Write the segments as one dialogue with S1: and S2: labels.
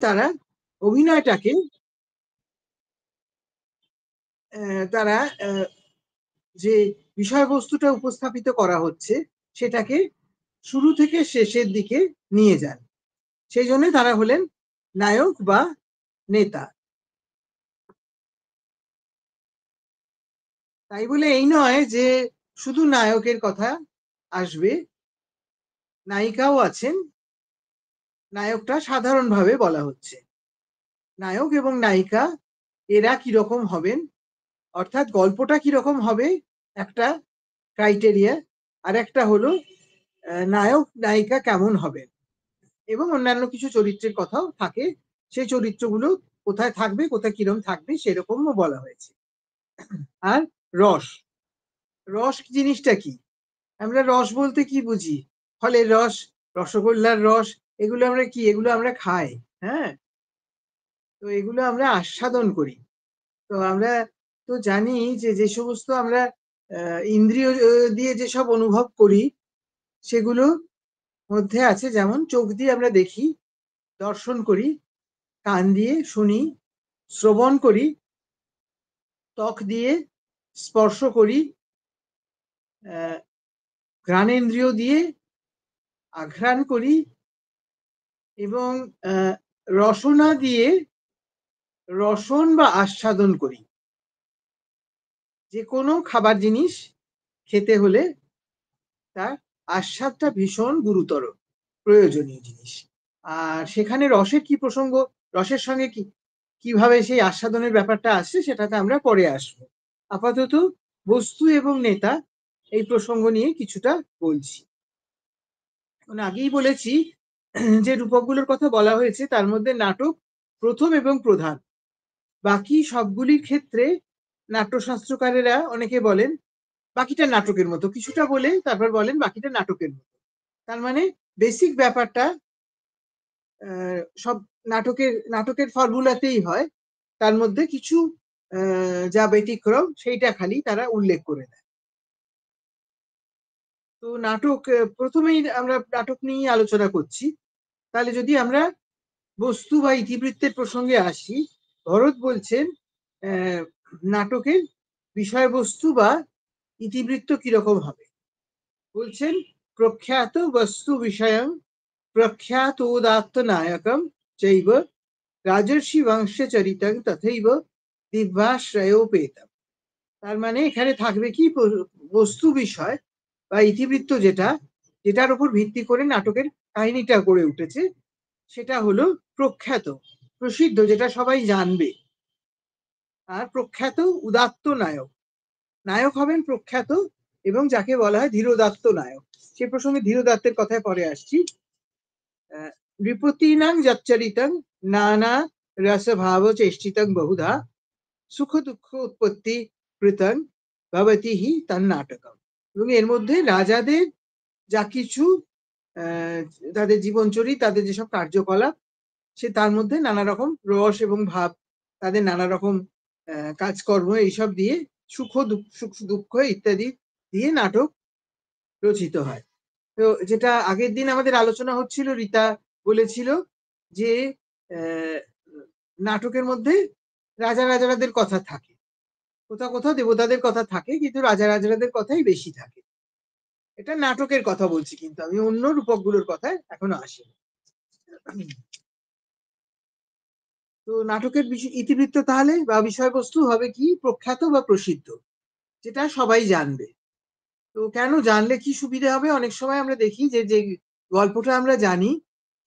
S1: তারা অভিনয়টাকে তারা যে বিষয়বস্তুটা উপস্থাপিত করা হচ্ছে সেটাকে শুরু থেকে শেষের দিকে নিয়ে যান। সেই জন্য তারা হলেন নায়ক বা নেতা। তাই বলে এই নয় যে শুধু নায়কের কথা আসবে, নায়িকাও আছেন। নায়কটা সাধারণভাবে বলা হচ্ছে। নায়ক এবং নায়িকা এরা কিরকম হবেন, অর্থাৎ গল্পটা কিরকম হবে একটা ক্রাইটেরিয়া, আর একটা হলো নায়ক নায়িকা কেমন হবেন, এবং অন্যান্য কিছু চরিত্রের কথাও থাকে। সেই চরিত্রগুলো কোথায় থাকবে, কোথায় কিরকম থাকবে সেরকমও বলা হয়েছে। আর রস, রস জিনিসটা কি? আমরা রস বলতে কি বুঝি? ফলের রস, রসগোল্লার রস, এগুলো আমরা কি, এগুলো আমরা খাই। হ্যাঁ, তো এগুলো আমরা আস্বাদন করি। তো আমরা তো জানি যে যে সমস্ত আমরা ইন্দ্রিয় দিয়ে যেসব অনুভব করি সেগুলো মধ্যে আছে, যেমন চোখ দিয়ে আমরা দেখি, দর্শন করি, কান দিয়ে শুনি, শ্রবণ করি, ত্বক দিয়ে স্পর্শ করি, ঘ্রাণেন্দ্রিয় দিয়ে আঘ্রাণ করি, এবং রসনা দিয়ে রসন বা আস্বাদন করি। যে কোনো খাবার জিনিস খেতে হলে তার আস্বাদটা ভীষণ গুরুতর, প্রয়োজনীয় জিনিস। আর সেখানে রসের কি প্রসঙ্গ, রসের সঙ্গে কি কিভাবে সেই আস্বাদনের ব্যাপারটা আসছে সেটাতে আমরা পরে আসবো। আপাতত বস্তু এবং নেতা এই প্রসঙ্গ নিয়ে কিছুটা বলছি। আগেই বলেছি যে রূপকগুলোর কথা বলা হয়েছে তার মধ্যে নাটক প্রথম এবং প্রধান। বাকি সবগুলির ক্ষেত্রে নাট্যশাস্ত্রকারেরা অনেকে বলেন বাকিটা নাটকের মতো, কিছুটা বলে তারপর বলেন বাকিটা নাটকের মতো। তার মানে বেসিক ব্যাপারটা সব নাটকের ফর্মুলাতেই হয়, তার মধ্যে কিছু যা ব্যতিক্রম সেইটা খালি তারা উল্লেখ করে দেয়। তো নাটক, প্রথমেই আমরা নাটক নিয়ে আলোচনা করছি। তাহলে যদি আমরা বস্তু বা ইতিবৃত্তের প্রসঙ্গে আসি, ভরত বলছেন নাটকের বিষয়বস্তু বা ইতিবৃত্ত কিরকম হবে। বলছেন প্রখ্যাত বস্তু বিষয়ং প্রখ্যাতোদাত্ত নায়কম চৈব রাজর্ষি বংশে চরিতং তথৈব দিব্যাশ্রয়োপেতম। তার মানে এখানে থাকবে কি, বস্তু বিষয় বা ইতিবৃত্ত যেটার উপর ভিত্তি করে নাটকের কাহিনীটা গড়ে উঠেছে সেটা হলো প্রখ্যাত, প্রসিদ্ধ, যেটা সবাই জানবে। আর প্রখ্যাত উদাত্ত নায়ক, নায়ক হবেন প্রখ্যাত এবং যাকে বলা হয় ধীরোদাত্ত নায়ক। সে প্রসঙ্গে ধীরোদাত্তের কথায় পরে আসছি। নৃপতিনাং যচ্চরিতং নানা রসভাব চেষ্টিতং বহুধা সুখ দুঃখ উৎপত্তি কৃতং ভবতি হি তন্নাটকম। এবং এর মধ্যে রাজাদের যা কিছু তাদের জীবনচরিত, তাদের যেসব কার্যকলাপ, সে তার মধ্যে নানা রকম রস এবং ভাব, তাদের নানা রকম কাজকর্ম, এইসব দিয়ে সুখ দুঃখ ইত্যাদি দিয়ে নাটক রচিত হয়। তো যেটা আগের দিন আমাদের আলোচনা হচ্ছিল, রীতা বলেছিল যে নাটকের মধ্যে রাজাদের কথা থাকে, কোথাও কোথাও দেবতাদের কথা থাকে, কিন্তু রাজাদের কথাই বেশি থাকে। এটা নাটকের কথা বলছি, কিন্তু আমি অন্য রূপকগুলোর কথায় এখনো আসিনি। তো নাটকের ইতিবৃত্ত তাহলে বা বিষয়বস্তু হবে কি, প্রখ্যাত বা প্রসিদ্ধ, যেটা সবাই জানবে। তো কেন জানলে কি সুবিধা হবে? অনেক সময় আমরা দেখি যে যে গল্পটা আমরা জানি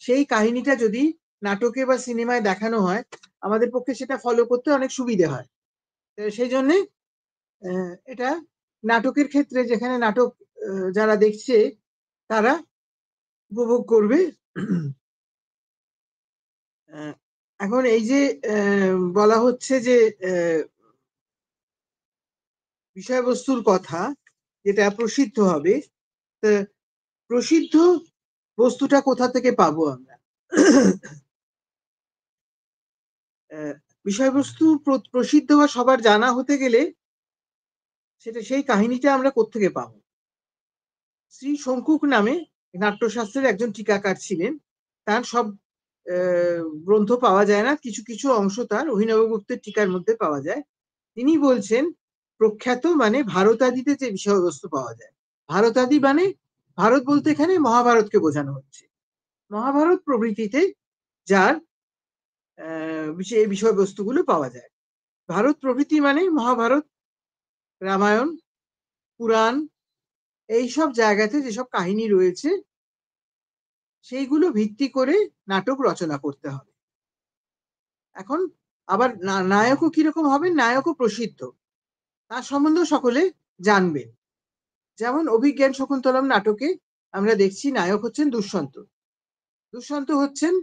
S1: সেই কাহিনীটা যদি নাটকে বা সিনেমায় দেখানো হয় আমাদের পক্ষে সেটা ফলো করতে অনেক সুবিধে হয়। সেই জন্যে এটা নাটকের ক্ষেত্রে, যেখানে নাটক যারা দেখছে তারা উপভোগ করবে। এখন এই যে বলা হচ্ছে যে বিষয়বস্তুর কথা যেটা প্রসিদ্ধ হবে, প্রসিদ্ধ বস্তুটা কোথা থেকে পাবো আমরা? বিষয়বস্তু প্রসিদ্ধ বা সবার জানা হতে গেলে সেটা, সেই কাহিনীটা আমরা কোত্থেকে পাবো? শ্রী শঙ্কুক নামে নাট্যশাস্ত্রের একজন টিকাকার ছিলেন। তার সব গ্রন্থ পাওয়া যায় না, কিছু কিছু অংশ তার অভিনবগুপ্তের টিকার মধ্যে পাওয়া যায়। তিনি বলছেন প্রখ্যাত মানে ভারতাদিতে যে বিষয়বস্তু পাওয়া যায়। ভারতাদি মানে ভারত বলতে এখানে মহাভারতকে বোঝানো হচ্ছে। মহাভারত প্রভৃতিতে যার এই বিষয়বস্তুগুলো পাওয়া যায়। ভারত প্রভৃতি মানে মহাভারত, রামায়ণ, পুরাণ, এইসব জায়গাতে যেসব কাহিনী রয়েছে সেইগুলো ভিত্তি করে নাটক রচনা করতে হবে। এখন আবার নায়কও কিরকম হবেন? নায়কও প্রসিদ্ধ, তার সম্বন্ধেও সকলে জানবেন। যেমন অভিজ্ঞান শকুন্তলম নাটকে আমরা দেখছি নায়ক হচ্ছেন দুষ্যন্ত। দুষ্যন্ত হচ্ছেন,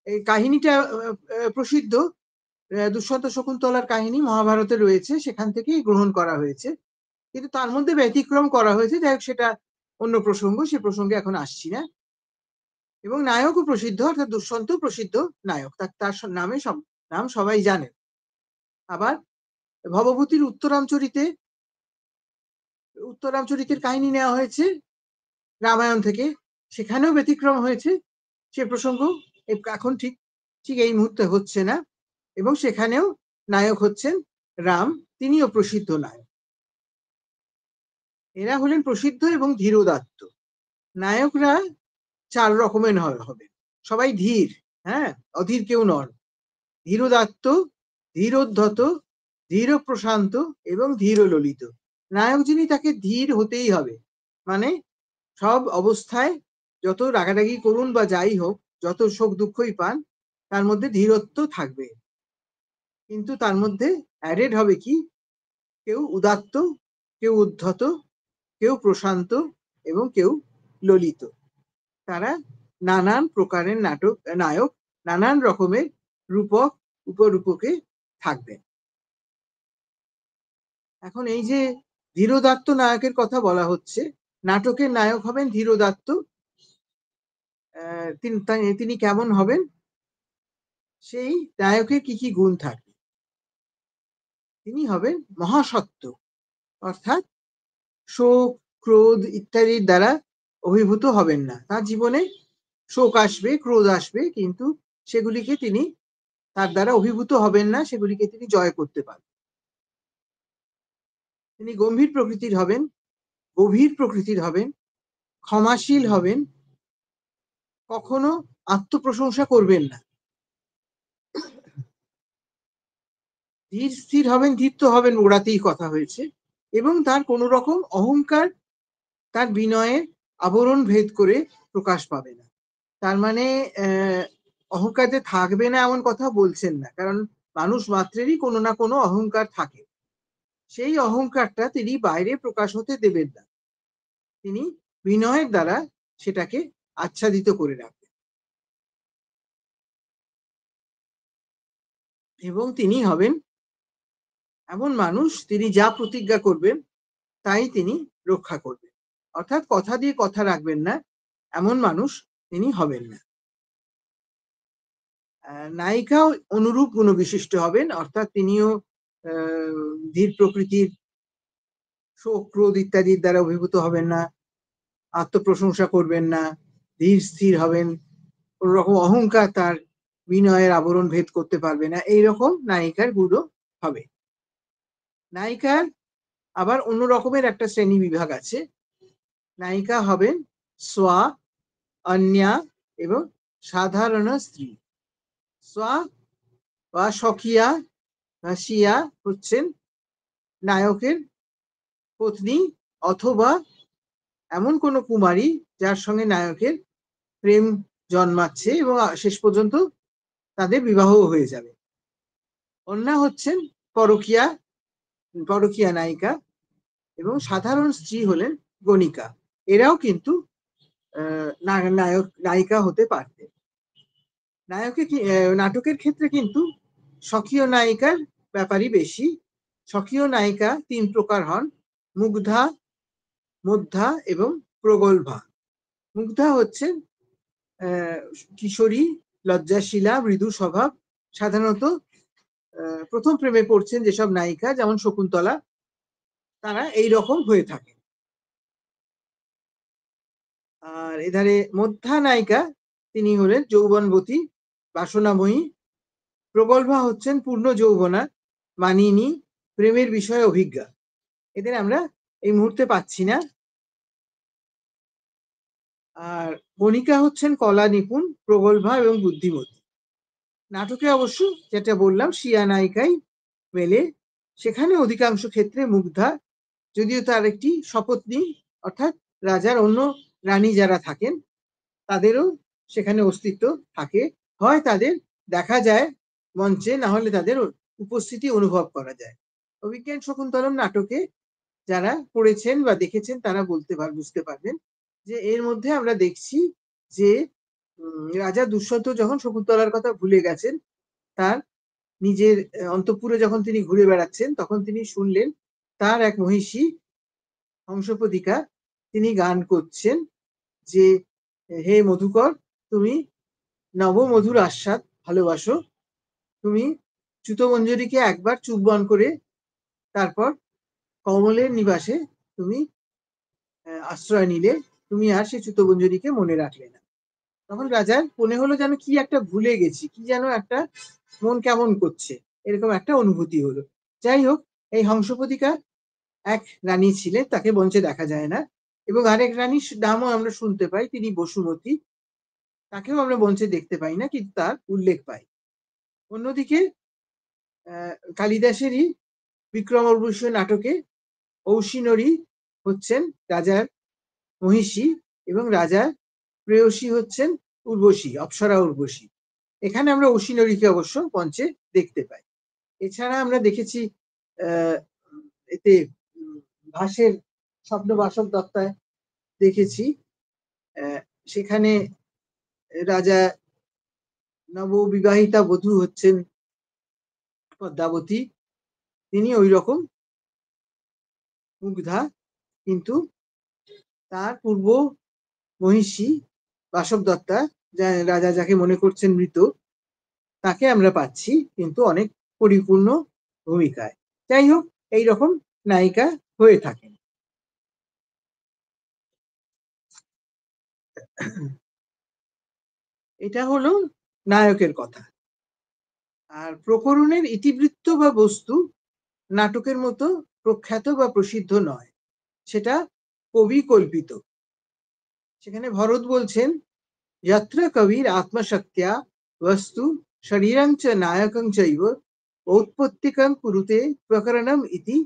S1: এই কাহিনীটা প্রসিদ্ধ, দুষ্যন্ত শকুন্তলার কাহিনী মহাভারতে রয়েছে, সেখান থেকেই গ্রহণ করা হয়েছে, কিন্তু তার মধ্যে ব্যতিক্রম করা হয়েছে। যাই হোক, সেটা অন্য প্রসঙ্গ, সে প্রসঙ্গে এখন আসছি না। এবং নায়কও প্রসিদ্ধ, অর্থাৎ দুষ্যন্ত প্রসিদ্ধ নায়ক, তার নামে নাম সবাই জানে। আবার ভবভূতির উত্তরামচরিতের কাহিনী নেওয়া হয়েছে রামায়ণ থেকে, সেখানেও ব্যতিক্রম হয়েছে, সে প্রসঙ্গ এখন ঠিক ঠিক এই মুহূর্তে হচ্ছে না। এবং সেখানেও নায়ক হচ্ছেন রাম, তিনিও প্রসিদ্ধ নায়ক। এরা হলেন প্রসিদ্ধ এবং ধীরোদাত্ত নায়করা। 4 রকমের হবে, সবাই ধীর, হ্যাঁ, অধীর কেউ নন। ধীরোদাত্ত, ধীরোদ্ধত, ধীর প্রশান্ত এবং ধীর ললিত। নায়ক যিনি, তাকে ধীর হতেই হবে, মানে সব অবস্থায় যত রাগারাগি করুন বা যাই হোক, যত শোক দুঃখই পান, তার মধ্যে ধীরত্ব থাকবে। কিন্তু তার মধ্যে অ্যাডেড হবে কি, কেউ উদাত্ত, কেউ উদ্ধত, কেউ প্রশান্ত এবং কেউ ললিত। তারা নানান প্রকারের নায়ক, নানান রকমের রূপক উপরূপকে থাকবেন। এখন এই যে ধীরোদাত্ত নায়কের কথা বলা হচ্ছে, নাটকের নায়ক হবেন ধীরোদাত্ত। তিনি কেমন হবেন? সেই নায়কের কি কি গুণ থাকবে? তিনি হবেন মহাসত্ত্ব, অর্থাৎ শোক, ক্রোধ ইত্যাদির দ্বারা অভিভূত হবেন না। তার জীবনে শোক আসবে, ক্রোধ আসবে, কিন্তু সেগুলিকে তিনি, তার দ্বারা অভিভূত হবেন না, সেগুলিকে তিনি জয় করতে পারবেন। তিনি গম্ভীর প্রকৃতির হবেন, গভীর প্রকৃতির হবেন, ক্ষমাশীল হবেন, কখনো আত্মপ্রশংসা করবেন না। ধীর স্থির হবেন, দীপ্ত হবেন, ওড়াতেই কথা হয়েছে। এবং তার কোনো রকম অহংকার তার বিনয়ের আবরণ ভেদ করে প্রকাশ পাবে না। তার মানে অহংকার যে থাকবে না এমন কথা বলছেন না, কারণ মানুষ মাত্রেরই কোনো না কোনো অহংকার থাকে। সেই অহংকারটা তিনি বাইরে প্রকাশ হতে দেবেন না, তিনি বিনয়ের দ্বারা সেটাকে আচ্ছাদিত করে রাখবেন। এবং তিনি হবেন এমন মানুষ, তিনি যা প্রতিজ্ঞা করবেন তাই তিনি রক্ষা করবেন, অর্থাৎ কথা দিয়ে কথা রাখবেন না, এমন মানুষ তিনি হবেন না। নায়িকাও অনুরূপ গুণবিশিষ্ট হবেন, অর্থাৎ তিনিও ধীর প্রকৃতির, শোক ক্রোধ ইত্যাদির দ্বারা অভিভূত হবেন না, আত্মপ্রশংসা করবেন না, ধীর স্থির হবেন, কোন রকম অহংকার তার বিনয়ের আবরণ ভেদ করতে পারবে না, এইরকম নায়িকার গুণও হবে। নায়িকার আবার অন্য রকমের একটা শ্রেণী বিভাগ আছে। নায়িকা হবেন স্বা, অন্যা এবং সাধারণ স্ত্রী। স্বা বা স্বকীয়া বা শিয়া হচ্ছেন নায়কের পত্নী, অথবা এমন কোন কুমারী যার সঙ্গে নায়কের প্রেম জন্মাচ্ছে এবং শেষ পর্যন্ত তাদের বিবাহ হয়ে যাবে। অন্যা হচ্ছেন পরকীয়া নায়িকা, এবং সাধারণ স্ত্রী হলেন গণিকা। এরাও কিন্তু নায়িকা হতে পারতেন। নাটকের ক্ষেত্রে কিন্তু স্বকীয় নায়িকার ব্যাপারই বেশি। স্বকীয় নায়িকা 3 প্রকার হন: মুগ্ধা, মধ্যা এবং প্রগল্ভা। মুগ্ধা হচ্ছেন কিশোরী, লজ্জাশীলা, মৃদু স্বভাব। সাধারণত প্রথম প্রেমে পড়ছেন যেসব নায়িকা, যেমন শকুন্তলা, তারা এই রকম হয়ে থাকে। আর এধারে মধ্যা নায়িকা, তিনি হলেন যৌবনবতী, বাসনাময়ী, প্রগল্ভা হচ্ছেন পূর্ণ যৌবনা, মানিনী, প্রেমের বিষয়ে অভিজ্ঞা। এদের আমরা এই মুহূর্তে পাচ্ছি না। আর গণিকা হচ্ছেন কলা নিপুণ, প্রগল্ভা এবং বুদ্ধিমতী। নাটকে অবশ্য যেটা বললাম শিয়া নায়িকাই মেলে, সেখানে অধিকাংশ ক্ষেত্রে মুগ্ধা, যদিও তার একটি শপথনী অর্থাৎ রাজার অন্য রানী যারা থাকেন তাদেরও সেখানে অস্তিত্ব থাকে, হয় তাদের দেখা যায় মঞ্চে, না হলে তাদের উপস্থিতি অনুভব করা যায়। অভিজ্ঞান শকুন্তলম নাটকে যারা পড়েছেন বা দেখেছেন তারা বুঝতে পারবেন যে এর মধ্যে আমরা দেখছি যে রাজা দুষ্যন্ত যখন শকুন্তলার কথা ভুলে গেছেন, তার নিজের অন্তঃপুরে যখন তিনি ঘুরে বেড়াচ্ছেন, তখন তিনি শুনলেন তার এক মহিষী হংসপদিকা তিনি গান করছেন যে হে মধুকর, তুমি নবমধুর আস্বাদ ভালোবাসো, তুমি চ্যুতমঞ্জরীকে একবার চুম্বন করে তারপর কমলের নিবাসে তুমি আশ্রয় নিলে, তুমি আর সে চ্যুতমঞ্জরীকে মনে রাখলে না। তখন রাজার মনে হলো যেন কি একটা ভুলে গেছি, কি যেন একটা মন কেমন করছে, এরকম একটা অনুভূতি হলো। যাই হোক, এই হংসপদিকা এক রানী ছিলেন, তাকে মঞ্চে দেখা যায় না, এবং আরেক রানীর নামও আমরা শুনতে পাই, তিনি বসুমতী, তাকেও আমরা মঞ্চে দেখতে পাই না, কিন্তু তার উল্লেখ পাই। অন্যদিকে কালিদাসেরই বিক্রমোর্বশী নাটকে ঔশিনরী হচ্ছেন রাজার মহিষী এবং রাজার প্রেয়সী হচ্ছেন উর্বশী, অপ্সরা উর্বশী। এখানে আমরা ঔশিনরীকে অবশ্য মঞ্চে দেখতে পাই। এছাড়া আমরা দেখেছি এতে ভাসের স্বপ্ন বাসব দত্তায় দেখেছি, সেখানে রাজা নববিবাহিতা বধূ হচ্ছেন পদ্মাবতী, তিনি ওই রকম মুগ্ধা, কিন্তু তার পূর্ব মহিষী বাসব দত্তা, রাজা যাকে মনে করছেন মৃত, তাকে আমরা পাচ্ছি কিন্তু অনেক পরিপূর্ণ ভূমিকায়। যাই হোক, এইরকম নায়িকা হয়ে থাকেন। এটা হলো নায়কের কথা। আর প্রকরণের ইতিবৃত্ত বা বস্তু নাটকের মতো প্রখ্যাত বা প্রসিদ্ধ নয়, সেটা কবি কল্পিত। সেখানে ভরত বলছেন যত্র কবির আত্মশক্তিয়া বস্তু শরীরং চ নায়কং চৈব ঔৎপত্তিকং কুরুতে প্রকরণম ইতি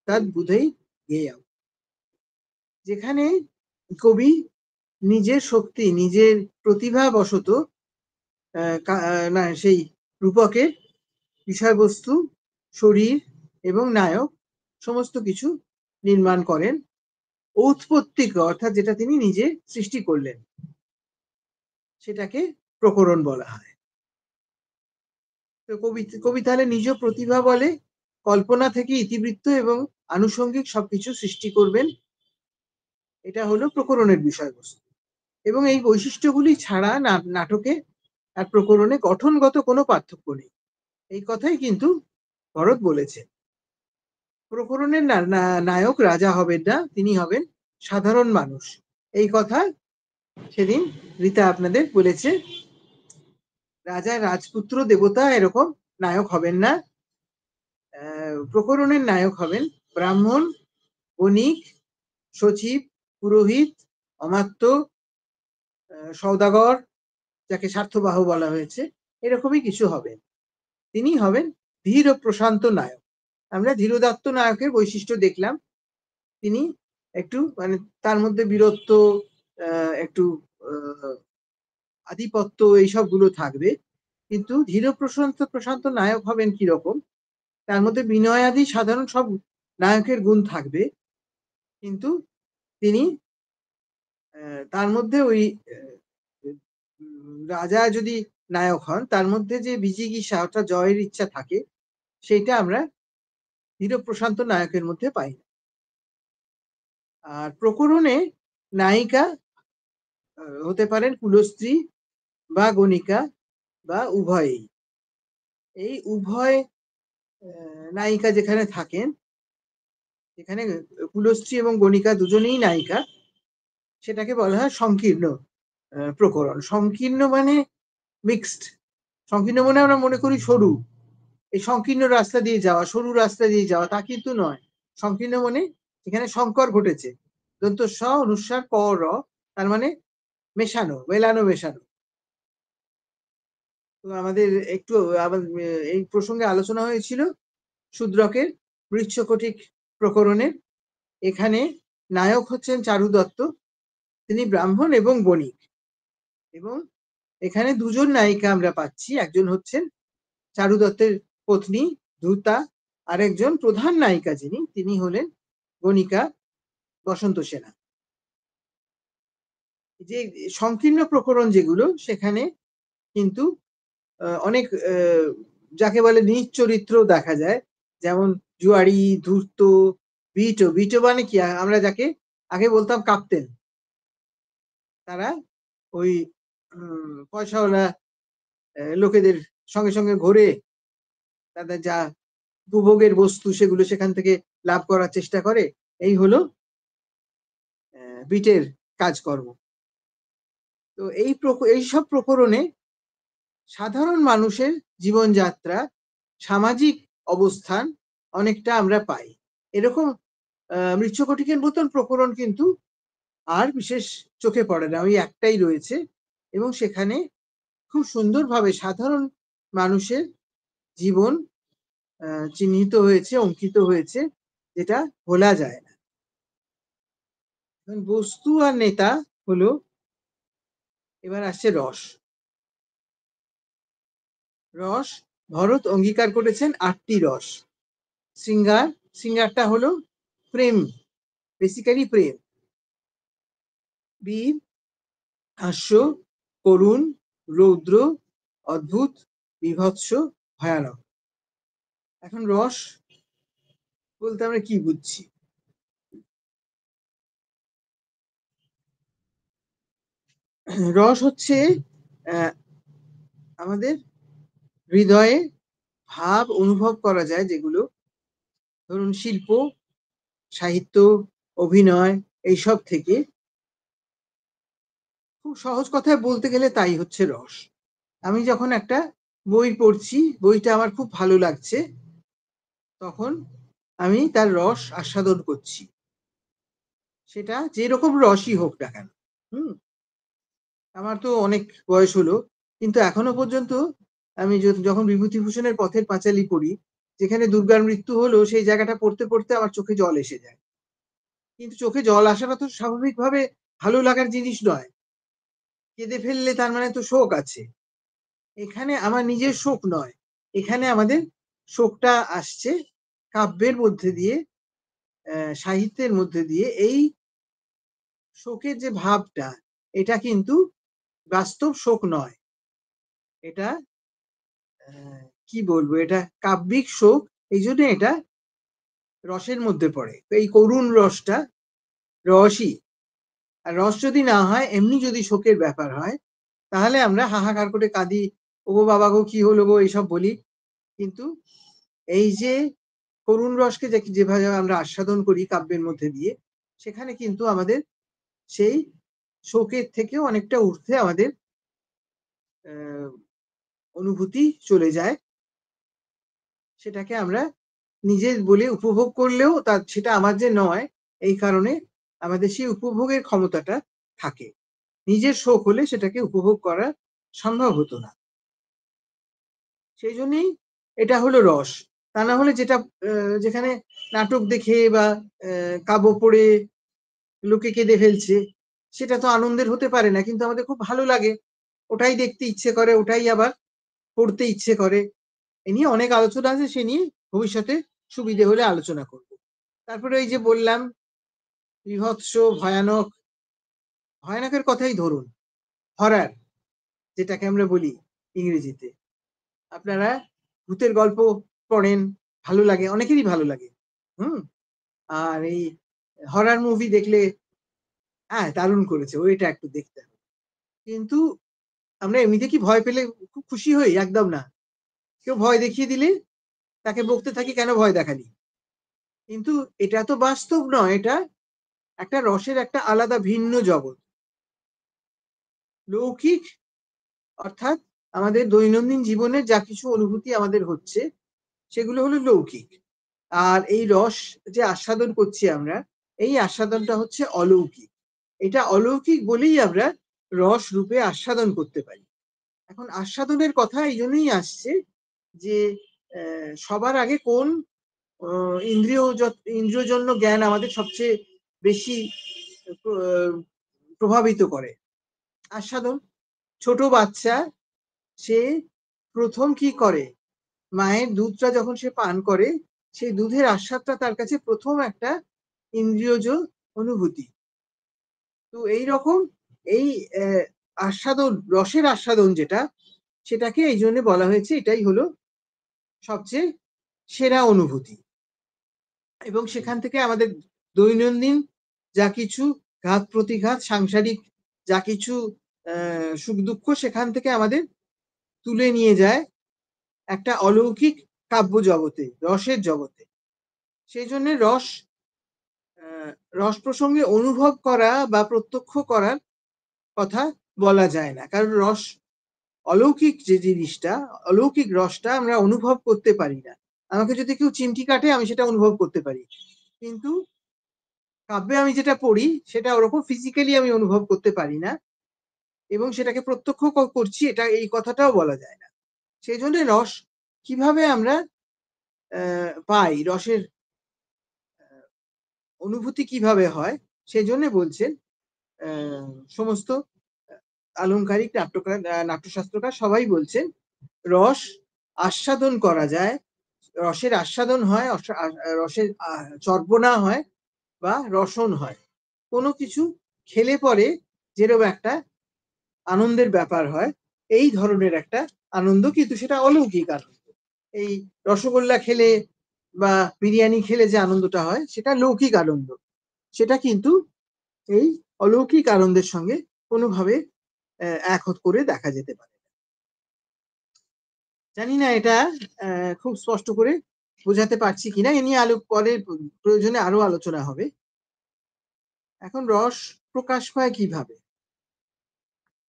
S1: তদ্বুধৈ জ্ঞেয়ম। যেখানে কবি নিজের শক্তি, নিজের প্রতিভাবশত সেই রূপকের বিষয়বস্তু, শরীর এবং নায়ক সমস্ত কিছু নির্মাণ করেন ঔৎপত্তিক, অর্থাৎ যেটা তিনি নিজে সৃষ্টি করলেন, সেটাকে প্রকরণ বলা হয়। তো কবি তাহলে নিজ প্রতিভা বলে কল্পনা থেকে ইতিবৃত্ত এবং আনুষঙ্গিক সবকিছু সৃষ্টি করবেন, এটা হলো প্রকরণের বিষয়বস্তু। এবং এই বৈশিষ্ট্যগুলি ছাড়া নাটকে আর প্রকরণে গঠনগত কোনো পার্থক্য নেই, এই কথাই কিন্তু ভরত বলেছেন। প্রকরণের নায়ক রাজা হবেন না, তিনি হবেন সাধারণ মানুষ। এই কথা সেদিন রীতা আপনাদের বলেছে। রাজা, রাজপুত্র, দেবতা এরকম নায়ক হবেন না। প্রকরণের নায়ক হবেন ব্রাহ্মণ, বণিক, সচিব, পুরোহিত, অমাত্য, সওদাগর, যাকে স্বার্থবাহ বলা হয়েছে, এরকমই কিছু হবেন। তিনি হবেন ধীর ও প্রশান্ত নায়ক। আমরা ধীরোদাত্ত নায়কের বৈশিষ্ট্য দেখলাম, তিনি একটু মানে তার মধ্যে বীরত্ব, একটু আধিপত্য, এইসব গুলো থাকবে, কিন্তু ধীর প্রশান্ত নায়ক হবেন কিরকম, তার মধ্যে বিনয়াদি সাধারণ সব নায়কের গুণ থাকবে, কিন্তু তিনি তার মধ্যে ওই রাজা যদি নায়ক হন, তার মধ্যে যে বিজিগীষা অর্থাৎ জয়ের ইচ্ছা থাকে, সেইটা আমরা ধীর প্রশান্ত নায়কের মধ্যে পাই না। আর প্রকরণে নায়িকা হতে পারেন কুলস্ত্রী বা গণিকা বা উভয়ই। এই উভয় নায়িকা যেখানে থাকেন, যেখানে কুলস্ত্রী এবং গণিকা দুজনেই নায়িকা, সেটাকে বলা হয় সংকীর্ণ প্রকরণ। সংকীর্ণ মানে মিক্সড, সংকীর্ণ মানে আমরা মনে করি সরু, এই সংকীর্ণ রাস্তা দিয়ে যাওয়া, সরু রাস্তা দিয়ে যাওয়া, তা কিন্তু নয়। সংকীর্ণ মানে এখানে সংকর ঘটেছে, দন্ত স অনুস্বার ক র, তার মানে মেশানো, মেলানো মেশানো। তো আমাদের একটু এই প্রসঙ্গে আলোচনা হয়েছিল শূদ্রকের মৃচ্ছকটিক প্রকরণে। এখানে নায়ক হচ্ছেন চারু দত্ত, তিনি ব্রাহ্মণ এবং বণিক, এবং এখানে দুজন নায়িকা আমরা পাচ্ছি। একজন হচ্ছেন চারু দত্তের পত্নী ধূতা, আরেকজন প্রধান নায়িকা যিনি, তিনি হলেন গণিকা বসন্ত সেনা। যে সংকীর্ণ প্রকরণ যেগুলো, সেখানে কিন্তু অনেক যাকে বলে নিজ চরিত্র দেখা যায়, যেমন জুয়ারি, ধূর্ত, বিটো। বিটো মানে কি, আমরা যাকে আগে বলতাম কাপ্তেন, তারা ওই পয়সাওয়ালা লোকেদের সঙ্গে সঙ্গে ঘুরে তাদের যা উপভোগের বস্তু সেগুলো সেখান থেকে লাভ করার চেষ্টা করে। এই হলো বিটের কাজকর্ম। তো এইসব প্রকরণে সাধারণ মানুষের জীবনযাত্রা, সামাজিক অবস্থান অনেকটা আমরা পাই। এরকম মৃচ্ছকটিকের মতন প্রকরণ কিন্তু আর বিশেষ চোখে পড়ে না, ওই একটাই রয়েছে, এবং সেখানে খুব সুন্দরভাবে সাধারণ মানুষের জীবন চিহ্নিত হয়েছে, অঙ্কিত হয়েছে, যেটা ভোলা যায় না। বস্তু আর নেতা হলো, এবার আসছে রস। রস, ভরত অঙ্গীকার করেছেন 8টি রস। শৃঙ্গারটা হলো প্রেম, বেসিক্যালি প্রেম। বীর, হাস্য, করুণ, রৌদ্র, অদ্ভুত, বীভৎস, ভয়ানক। এখন রস বলতে আমরা কি বুঝছি? রস হচ্ছে আমাদের হৃদয়ে ভাব অনুভব করা যায় যেগুলো, ধরুন শিল্প, সাহিত্য, অভিনয়, এইসব থেকে। খুব সহজ কথায় বলতে গেলে তাই হচ্ছে রস। আমি যখন একটা বই পড়ছি, বইটা আমার খুব ভালো লাগছে, তখন আমি তার রস আস্বাদন করছি, সেটা যেরকম রসই হোক না কেন। আমার তো অনেক বয়স হলো, কিন্তু এখনো পর্যন্ত আমি যখন বিভূতিভূষণের পথের পাঁচালী পড়ি, যেখানে দুর্গার মৃত্যু হলো, সেই জায়গাটা পড়তে পড়তে আমার চোখে জল এসে যায়। কিন্তু চোখে জল আসাটা তো স্বাভাবিকভাবে ভালো লাগার জিনিস নয়। কেঁদে ফেললে তার মানে তো শোক আছে। এখানে আমার নিজের শোক নয়, এখানে আমাদের শোকটা আসছে কাব্যের মধ্যে দিয়ে, সাহিত্যের মধ্যে দিয়ে। এই শোকের যে ভাবটা, এটা কিন্তু বাস্তব শোক নয়, এটা কি বলবো, এটা কাব্যিক শোক। এই জন্য এটা রসের মধ্যে পড়ে। এই করুণ রসটা রসই। আর রস যদি না হয়, এমনি যদি শোকের ব্যাপার হয়, তাহলে আমরা হাহাকার করে কাঁদি, ও বাবা গো কি হলো গো, এইসব বলি। কিন্তু এই যে করুণ রসকে যেভাবে আমরা আস্বাদন করি কাব্যের মধ্যে দিয়ে, সেখানে কিন্তু আমাদের সেই শোকের থেকেও অনেকটা ঊর্ধ্বে আমাদের অনুভূতি চলে যায়। সেটাকে আমরা নিজের বলে উপভোগ করলেও সেটা আমার যে নয়, এই কারণে আমাদের সেই উপভোগের ক্ষমতাটা থাকে। নিজের শোক হলে সেটাকে উপভোগ করা সম্ভব হতো না। সেই জন্যই এটা হলো রস। তা না হলে যেখানে নাটক দেখে বা কাব্য পড়ে লোকে কেঁদে ফেলছে, সেটা তো আনন্দের হতে পারে না, কিন্তু আমাদের খুব ভালো লাগে, ওটাই দেখতে ইচ্ছে করে, ওটাই আবার পড়তে ইচ্ছে করে। এ নিয়ে অনেক আলোচনা আছে, সে নিয়ে ভবিষ্যতে সুবিধে হলে আলোচনা করব। তারপরে ওই যে বললাম বীভৎস, ভয়ানক। ভয়ানকের কথাই ধরুন, হরর যেটাকে আমরা বলি ইংরেজিতে। আপনারা ভূতের গল্প পড়েন, ভালো লাগে, অনেকেরই ভালো লাগে। আর এই হরর মুভি দেখলে, হ্যাঁ দারুণ করেছে, ওইটা একটু দেখতে হবে। কিন্তু আমরা এমনিতে কি ভয় পেলে খুব খুশি হই? একদম না। কেউ ভয় দেখিয়ে দিলে তাকে বকতে থাকি, কেন ভয় দেখালি? কিন্তু এটা তো বাস্তব নয়, এটা একটা রসের একটা আলাদা ভিন্ন জগৎ। লৌকিক অর্থাৎ আমাদের দৈনন্দিন জীবনের যা কিছু অনুভূতি আমাদের হচ্ছে সেগুলো হলো লৌকিক। আর এই রস যে আস্বাদন করছি আমরা, এই আস্বাদনটা হচ্ছে অলৌকিক। এটা অলৌকিক বলেই আমরা রস রূপে আস্বাদন করতে পারি। এখন আস্বাদনের কথা এই জন্যই আসছে যে সবার আগে কোন ইন্দ্রিয়জন্য জ্ঞান আমাদের সবচেয়ে বেশি প্রভাবিত করে? আস্বাদন। ছোট বাচ্চা সে প্রথম কি করে? মায়ের দুধটা যখন সে পান করে, সেই দুধের আস্বাদটা তার কাছে প্রথম একটা ইন্দ্রিয়জ অনুভূতি। তো এইরকম এই আস্বাদন, রসের আস্বাদন যেটা, সেটাকে এই জন্য বলা হয়েছে এটাই হলো সবচেয়ে সেরা অনুভূতি। এবং সেখান থেকে আমাদের দৈনন্দিন যা কিছু ঘাত প্রতিঘাত, সাংসারিক যা কিছু সুখ দুঃখ, সেখান থেকে আমাদের তুলে নিয়ে যায় একটা অলৌকিক কাব্য জগতে, রসের জগতে। সেই জন্য রস প্রসঙ্গে অনুভব করা বা প্রত্যক্ষ করার কথা বলা যায় না, কারণ রস অলৌকিক যে জিনিসটা, অলৌকিক রসটা আমরা অনুভব করতে পারি না। আমাকে যদি কেউ চিমটি কাটে আমি সেটা অনুভব করতে পারি, কিন্তু কাব্যে আমি যেটা পড়ি সেটা ওরকম ফিজিক্যালি আমি অনুভব করতে পারি না, এবং সেটাকে প্রত্যক্ষ করছি এটা এই কথাটাও বলা যায় না। সেই জন্য রস কিভাবে আমরা পাই, রসের অনুভূতি কিভাবে হয়, সেই জন্য বলছেন সমস্ত আলংকারিক নাট্যকার, নাট্যশাস্ত্রকার সবাই বলছেন রস আস্বাদন করা যায়, রসের আস্বাদন হয়, রসের চর্বণা হয় বা রসন হয়। কোনো কিছু খেলে পরে যেরকম একটা আনন্দের ব্যাপার হয়, এই ধরনের একটা আনন্দ, কিন্তু সেটা অলৌকিক আনন্দ। এই রসগোল্লা খেলে বা বিরিয়ানি খেলে যে আনন্দটা হয় সেটা লৌকিক আনন্দ, সেটা কিন্তু এই অলৌকিক আনন্দের সঙ্গে কোনোভাবে এক করে দেখা যেতে পারে। জানি না এটা খুব স্পষ্ট করে বোঝাতে পারছি কিনা, এ নিয়ে পরে প্রয়োজনে আরো আলোচনা হবে। এখন রস প্রকাশ পায় কিভাবে?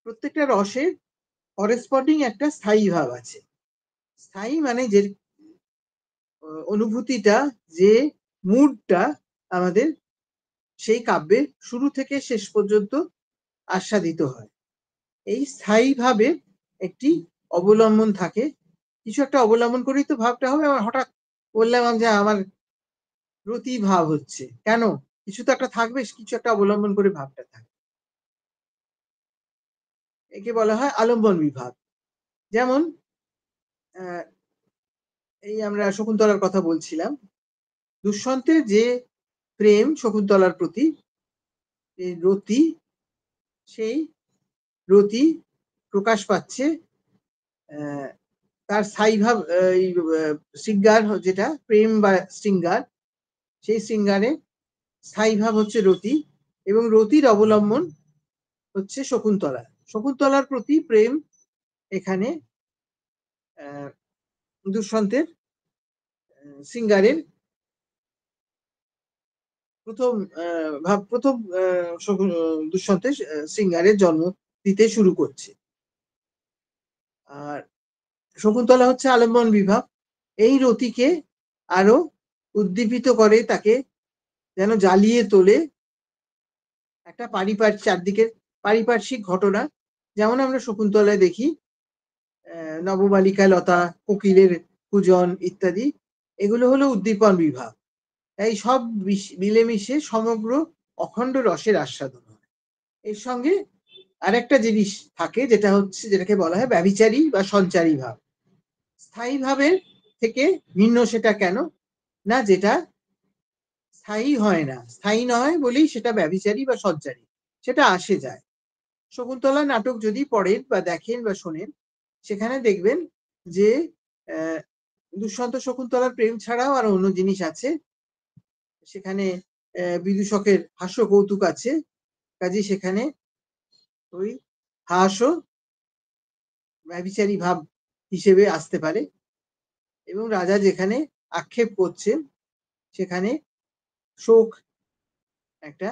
S1: প্রত্যেকটা রসের করেসপন্ডিং একটা স্থায়ী ভাব আছে। স্থায়ী মানে যে অনুভূতিটা, যে মুডটা আমাদের সেই কাব্যে শুরু থেকে শেষ পর্যন্ত আস্বাদিত হয়, এই স্থায়ী ভাবে একটি অবলম্বন থাকে। কিছু একটা অবলম্বন করেই তো ভাবটা হবে। আমার হঠাৎ বললাম যে আমার রতি ভাব হচ্ছে, কেন? কিছু তো একটা থাকবে, কিছু একটা অবলম্বন করে ভাবটা থাকে। একে বলা হয় আলম্বন বিভাব। যেমন এই আমরা শকুন্তলার কথা বলছিলাম, দুষ্যন্তের যে প্রেম শকুন্তলার প্রতি, এই রতি, সেই রতি প্রকাশ পাচ্ছে তার স্থায়ী ভাব, শৃঙ্গার যেটা প্রেম বা শৃঙ্গার, সেই শৃঙ্গারে স্থায়ী ভাব হচ্ছে রতি, এবং রতির অবলম্বন হচ্ছে শকুন্তলা। শকুন্তলার প্রতি প্রেম এখানে দুষ্যন্তের শৃঙ্গারের প্রথম দুষ্যন্তের শৃঙ্গারের জন্ম দিতে শুরু করছে। আর শকুন্তলা হচ্ছে আলম্বন বিভাব, এই রতিকে আরো উদ্দীপিত করে, তাকে যেন জ্বালিয়ে তোলে একটা চারদিকের পারিপার্শ্বিক ঘটনা। যেমন আমরা শকুন্তলায় দেখি নববালিকা লতা, কোকিলের পূজন ইত্যাদি, এগুলো হলো উদ্দীপন বিভাব। এই সব মিলেমিশে সমগ্র অখণ্ড রসের আস্বাদন হয়। এর সঙ্গে আরেকটা জিনিস থাকে, যেটা হচ্ছে, যেটাকে বলা হয় ব্যভিচারী বা সঞ্চারী ভাব। স্থায়ী ভাবের থেকে ভিন্ন সেটা কেন না, যেটা স্থায়ী হয় না, স্থায়ী নয় বলেই সেটা ব্যভিচারী বা সঞ্চারী, সেটা আসে যায়। শকুন্তলা নাটক যদি পড়েন বা দেখেন বা শোনেন, সেখানে দেখবেন যে দুষ্যন্ত শকুন্তলার প্রেম ছাড়াও আরো অন্য জিনিস আছে। সেখানে বিদূষকের হাস্য কৌতুক আছে, কাজে সেখানে ওই হাস্য ব্যভিচারী ভাব হিসেবে আসতে পারে, এবং রাজা যেখানে আক্ষেপ করছেন সেখানে শোক একটা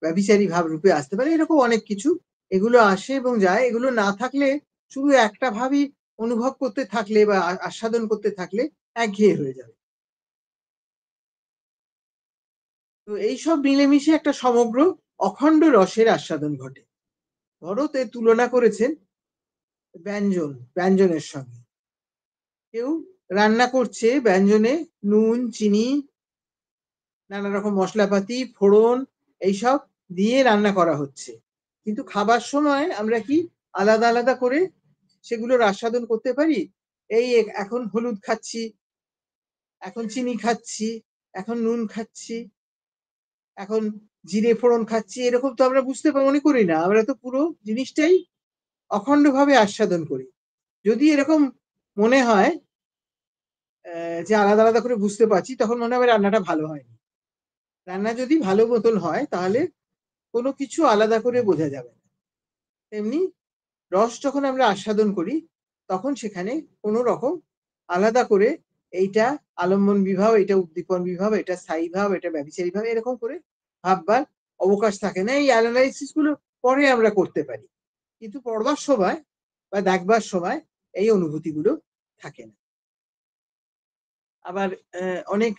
S1: ব্যভিচারী ভাব রূপে আসতে পারে। এরকম অনেক কিছু, এগুলো আসে এবং যায়। এগুলো না থাকলে শুধু একটা ভাবই অনুভব করতে থাকলে বা আস্বাদন করতে থাকলে একঘেয়ে হয়ে যাবে। তো এইসব মিলেমিশে একটা সমগ্র অখণ্ড রসের আস্বাদন ঘটে। ভরত এর তুলনা করেছেন ব্যঞ্জনের সঙ্গে। কেউ রান্না করছে ব্যঞ্জনে নুন, চিনি, নানা রকম মশলাপাতি, ফোড়ন এইসব দিয়ে রান্না করা হচ্ছে। কিন্তু খাবার সময় আমরা কি আলাদা, আলাদা করে সেগুলোর আস্বাদন করতে পারি? এই এখন হলুদ খাচ্ছি, এখন চিনি খাচ্ছি, এখন নুন খাচ্ছি, এখন জিরে ফোড়ন খাচ্ছি, এরকম তো আমরা বুঝতে মনে করি না। আমরা তো পুরো জিনিসটাই অখণ্ডভাবে আস্বাদন করি। যদি এরকম মনে হয় যে আলাদা, আলাদা করে বুঝতে পারছি, তখন মনে হবে রান্নাটা ভালো হয়নি। রান্না যদি ভালো মতন হয় তাহলে কোনো কিছু আলাদা করে বোঝা যাবে না। তেমনি রস যখন আমরা আস্বাদন করি তখন সেখানে কোনো রকম আলাদা করে এইটা আলম্বন বিভাব, এটা উদ্দীপন বিভাব, এটা স্থায়ী ভাব, এটা ব্যভিচারী ভাব, এরকম করে ভাববার অবকাশ থাকে না। এই অ্যানালাইসিস গুলো পরে আমরা করতে পারি, কিন্তু পড়বার সময় বা দেখবার সময় এই অনুভূতিগুলো থাকে না। আবার অনেক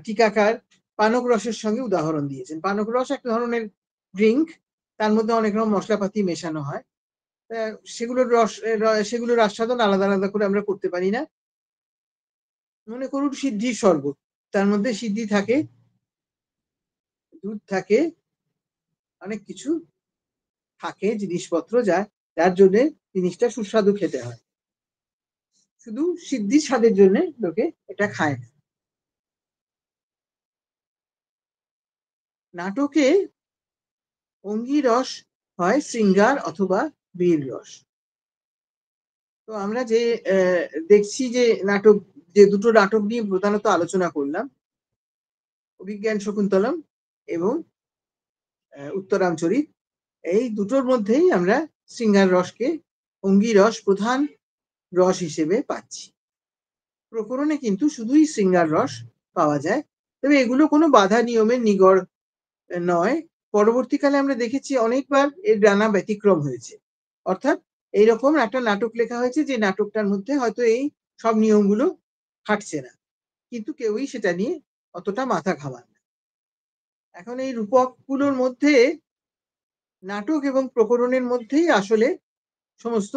S1: টিকাকার পানক রসের সঙ্গে উদাহরণ দিয়েছেন। পানক রস এক ধরনের ড্রিঙ্ক, তার মধ্যে অনেক রকম মশলাপাতি মেশানো হয়। সেগুলোর আস্বাদন আলাদা, আলাদা করে আমরা করতে পারি না। মনে করুন সিদ্ধির শরবত, তার মধ্যে সিদ্ধি থাকে, দুধ থাকে, অনেক কিছু থাকে জিনিসপত্র যার জন্যে জিনিসটা সুস্বাদু খেতে হয়। শুধু সিদ্ধির স্বাদের জন্যে লোকে এটা খায় না। নাটকে অঙ্গিরস হয় শৃঙ্গার অথবা বীর রস। তো আমরা যে দেখছি যে দুটো নাটক নিয়ে প্রধানত আলোচনা করলাম, অভিজ্ঞান শকুন্তলম এবং উত্তরাঞ্চরী, এই দুটোর মধ্যেই আমরা শৃঙ্গার রসকে অঙ্গিরস প্রধান রস হিসেবে পাচ্ছি। প্রকরণে কিন্তু শুধুই শৃঙ্গার রস পাওয়া যায়, তবে এগুলো কোনো বাধা নিয়মের নিগড় নয়। পরবর্তীকালে আমরা দেখেছি অনেকবার এর ডানা ব্যতিক্রম হয়েছে। অর্থাৎ এইরকম একটা নাটক লেখা হয়েছে যে নাটকটার মধ্যে হয়তো এই সব নিয়মগুলো খাটছে না, কিন্তু কেউই সেটা নিয়ে অতটা মাথা ঘামান না। এখন এই রূপকগুলোর মধ্যে নাটক এবং প্রকরণের মধ্যেই আসলে সমস্ত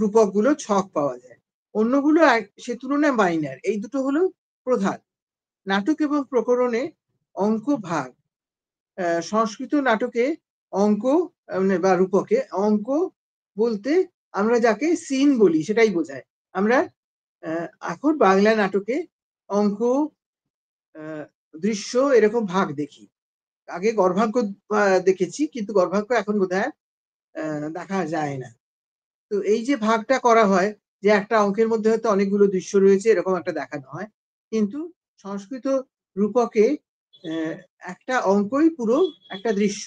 S1: রূপকগুলো ছক পাওয়া যায়। অন্যগুলো সে তুলনায় মাইনার। এই দুটো হলো প্রধান। নাটক এবং প্রকরণে অঙ্ক ভাগ। সংস্কৃত নাটকে অঙ্ক বা রূপকে অঙ্ক বলতে আমরা যাকে সিন বলি সেটাই বোঝায়। আমরা এখন বাংলা নাটকে অঙ্ক, দৃশ্য এরকম ভাগ দেখি। আগে গর্ভাঙ্ক দেখেছি, কিন্তু গর্ভাঙ্ক এখন বোধহয় দেখা যায় না। তো এই যে ভাগটা করা হয়, যে একটা অঙ্কের মধ্যে হয়তো অনেকগুলো দৃশ্য রয়েছে এরকম একটা দেখানো হয়, কিন্তু সংস্কৃত রূপকে একটা অঙ্কই পুরো একটা দৃশ্য।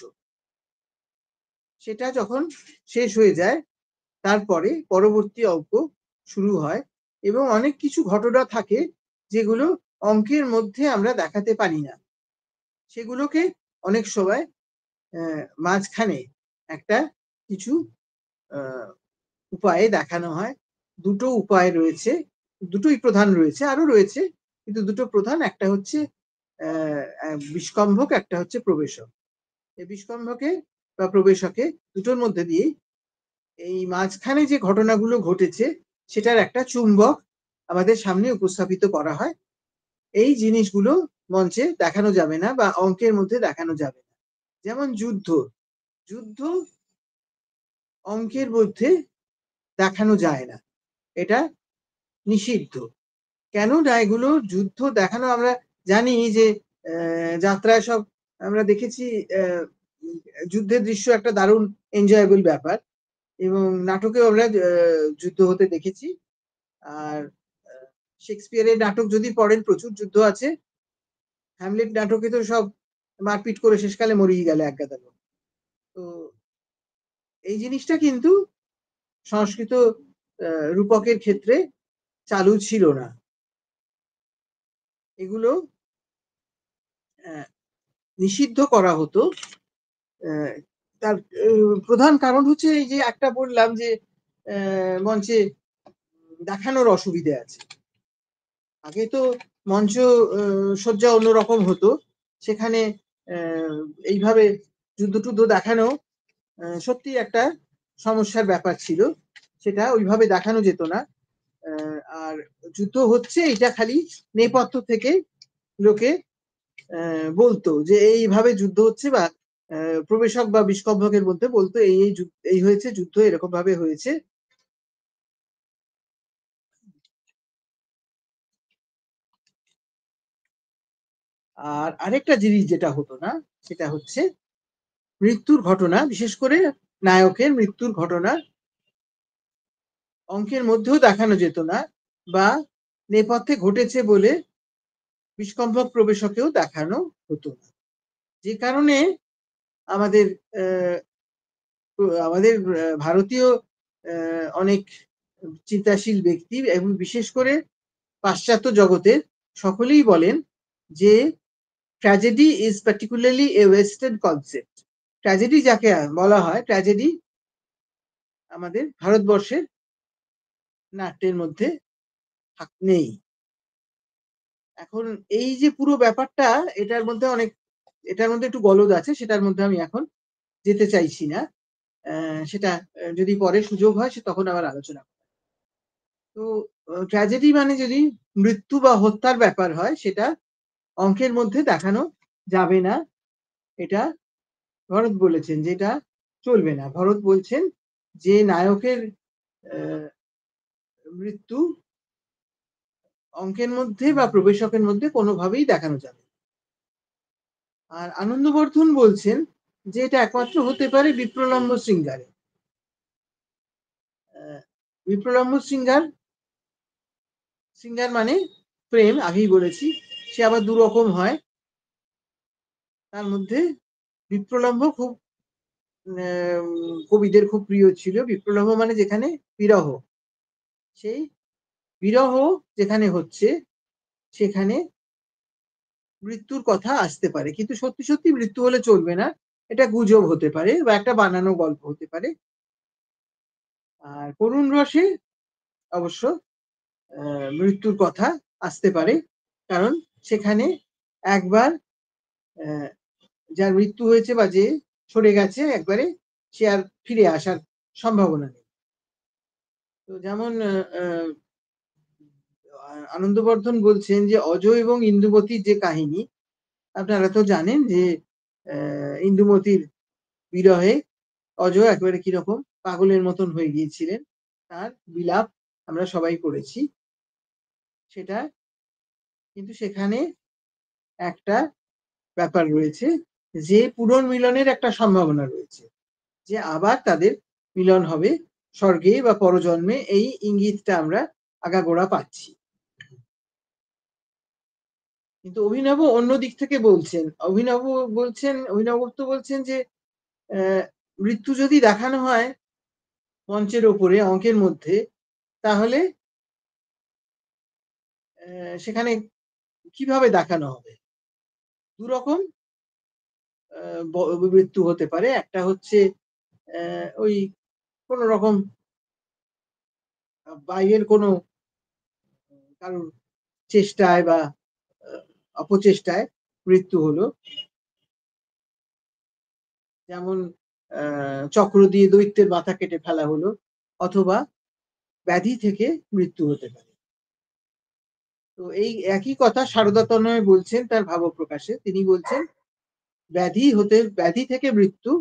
S1: সেটা যখন শেষ হয়ে যায় তারপরে পরবর্তী অঙ্ক শুরু হয়, এবং অনেক কিছু ঘটনা থাকে যেগুলো অঙ্কের মধ্যে আমরা দেখাতে পারি না। সেগুলোকে অনেক সময় মাঝখানে একটা কিছু উপায়ে দেখানো হয়। দুটো উপায় রয়েছে, দুটোই প্রধান রয়েছে, আরো রয়েছে, কিন্তু দুটো প্রধান। একটা হচ্ছে বিষ্কম্ভক, একটা হচ্ছে প্রবেশক। এই বিষ্কম্ভকে বা প্রবেশকে দুটোর মধ্যে দিয়ে এই মাঝখানে যে ঘটনাগুলো ঘটেছে সেটার একটা চুম্বক আমাদের সামনে উপস্থাপিত করা হয়। এই জিনিসগুলো মঞ্চে দেখানো যাবে না বা অঙ্কের মধ্যে দেখানো যাবে না। যেমন যুদ্ধ, যুদ্ধ অঙ্কের মধ্যে দেখানো যায় না, এটা নিষিদ্ধ। কেন না, এগুলো যুদ্ধ দেখানো আমরা জানি যে যাত্রায় সব আমরা দেখেছি, যুদ্ধের দৃশ্য একটা দারুণ এনজয়েবল ব্যাপার, এবং নাটকেও আমরা যুদ্ধ হতে দেখেছি। আর শেক্সপিয়ারের নাটক যদি পড়েন, প্রচুর যুদ্ধ আছে। হ্যামলেট নাটকে তো সব মারপিট করে শেষকালে মরেই গেল একগাদা লোক। তো এই জিনিসটা কিন্তু সংস্কৃত রূপকের ক্ষেত্রে চালু ছিল না। এগুলো নিষিদ্ধ করা হতো। তার প্রধান কারণ হচ্ছে এই যে একটা বললাম যে মঞ্চে দেখানোর অসুবিধে আছে। আগে তো মঞ্চ সজ্জা অন্যরকম হতো, সেখানে এইভাবে যুদ্ধ টুদ্ধ দেখানো সত্যি একটা সমস্যার ব্যাপার ছিল, সেটা ওইভাবে দেখানো যেত না। আর যুদ্ধ হচ্ছে এটা খালি নেপথ্য থেকে লোকে বলতো যে এইভাবে যুদ্ধ হচ্ছে, বা প্রবেশক বা বিষ্কম্ভকের মধ্যে বলতো এই হয়েছে যুদ্ধ, এরকম ভাবে হয়েছে। আর আরেকটা জিনিস যেটা হতো না, সেটা হচ্ছে মৃত্যুর ঘটনা, বিশেষ করে নায়কের মৃত্যুর ঘটনা অঙ্কের মধ্যেও দেখানো যেত না, বা নেপথ্যে ঘটেছে বলে বিষ্কম্ভক প্রবেশকেও দেখানো হতো না। যে কারণে আমাদের আমাদের ভারতীয় অনেক চিন্তাশীল ব্যক্তি এবং বিশেষ করে পাশ্চাত্য জগতের সকলেই বলেন যে tragedy is particularly A western concept. Tragedy যাকে বলা হয়, ট্র্যাজেডি আমাদের ভারতবর্ষের নাট্যের মধ্যে নেই। এখন এই যে পুরো ব্যাপারটা, এটার মধ্যে একটু গলদ আছে, সেটার মধ্যে আমি এখন যেতে চাইছি না। সেটা যদি পরে সুযোগ হয় সে তখন আবার আলোচনা। তো ট্র্যাজেডি মানে যদি মৃত্যু বা হত্যার ব্যাপার হয়, সেটা অঙ্কের মধ্যে দেখানো যাবে না, এটা ভরত বলেছেন, যেটা চলবে না। ভরত বলছেন যে নায়কের মৃত্যু অঙ্কের মধ্যে বা প্রবেশকের মধ্যে কোনোভাবেই দেখানো যাবে। আর আনন্দবর্ধন বলছেন যে এটা একমাত্র হতে পারে বিপ্রলম্ব শৃঙ্গারে। বিপ্রলম্ব শৃঙ্গার মানে প্রেম, আগেই বলেছি, সে আবার দু রকম হয়। তার মধ্যে বিপ্রলম্ব খুব কবিদের খুব প্রিয় ছিল। বিপ্রলম্ব মানে যেখানে বিরহ, সেই বিরহ যেখানে হচ্ছে সেখানে মৃত্যুর কথা আসতে পারে, কিন্তু সত্যি সত্যি মৃত্যু হলে চলবে না, এটা গুজব হতে পারে বা একটা বানানো গল্প হতে পারে। আর করুণ রসে অবশ্য মৃত্যুর কথা আসতে পারে, কারণ সেখানে একবার যার মৃত্যু হয়েছে বা যে সরে গেছে একবারে, সে আর ফিরে আসার সম্ভাবনা নেই। তো যেমন আনন্দবর্ধন বলছেন যে অজয় এবং ইন্দুমতির যে কাহিনী, আপনারা তো জানেন যে ইন্দুমতির বিরহে অজয় একবারে কিরকম পাগলের মতন হয়ে গিয়েছিলেন, তার বিলাপ আমরা সবাই পড়েছি। সেটা কিন্তু সেখানে একটা ব্যাপার রয়েছে, যে পুনর্মিলনের একটা সম্ভাবনা রয়েছে, যে আবার তাদের মিলন হবে স্বর্গে বা পরজন্মে, এই ইঙ্গিতটা আমরা আগাগোড়া পাচ্ছি। কিন্তু অভিনব অন্য দিক থেকে বলছেন, অভিনবত্ব বলছেন যে মৃত্যু যদি দেখানো হয় মঞ্চের ওপরে অঙ্কের মধ্যে, তাহলে সেখানে কিভাবে দেখানো হবে? দু রকম মৃত্যু হতে পারে। একটা হচ্ছে ওই কোন রকম বাইরের কোনো কারোর চেষ্টায় বা অপচেষ্টায় মৃত্যু হলো, যেমন চক্র দিয়ে দৈত্যের মাথা কেটে ফেলা হলো, অথবা ব্যাধি থেকে মৃত্যু হতে পারে। তো এই একই কথা সারদা তনয় বলছেন তার ভাবপ্রকাশে। তিনি বলছেন ব্যাধি থেকে মৃত্যু,